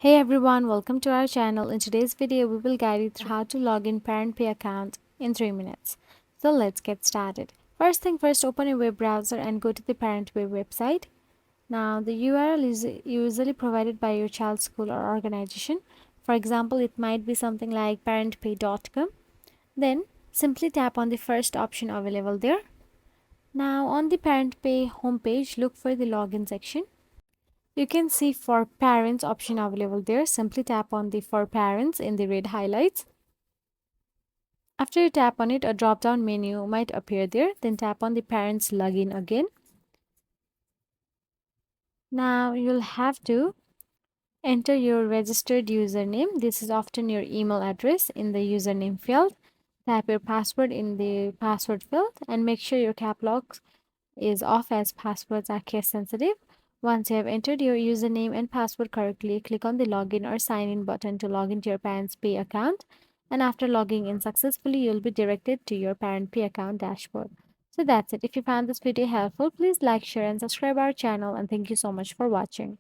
Hey everyone, welcome to our channel. In today's video, we will guide you through how to log in ParentPay account in 3 minutes. So let's get started. First thing first, open your web browser and go to the ParentPay website. Now, the URL is usually provided by your child's school or organization. For example, it might be something like parentpay.com. Then, simply tap on the first option available there. Now, on the ParentPay homepage, look for the login section. You can see for parents option available there. Simply tap on the for parents in the red highlights. After you tap on it, a drop down menu might appear there. Then tap on the parents login again. Now you'll have to enter your registered username. This is often your email address in the username field. Type your password in the password field and make sure your cap lock is off as passwords are case sensitive. Once you have entered your username and password correctly, click on the login or sign in button to log into your parent's pay account. And after logging in successfully, you'll be directed to your parent pay account dashboard. So that's it. If you found this video helpful, please like, share, and subscribe our channel. And thank you so much for watching.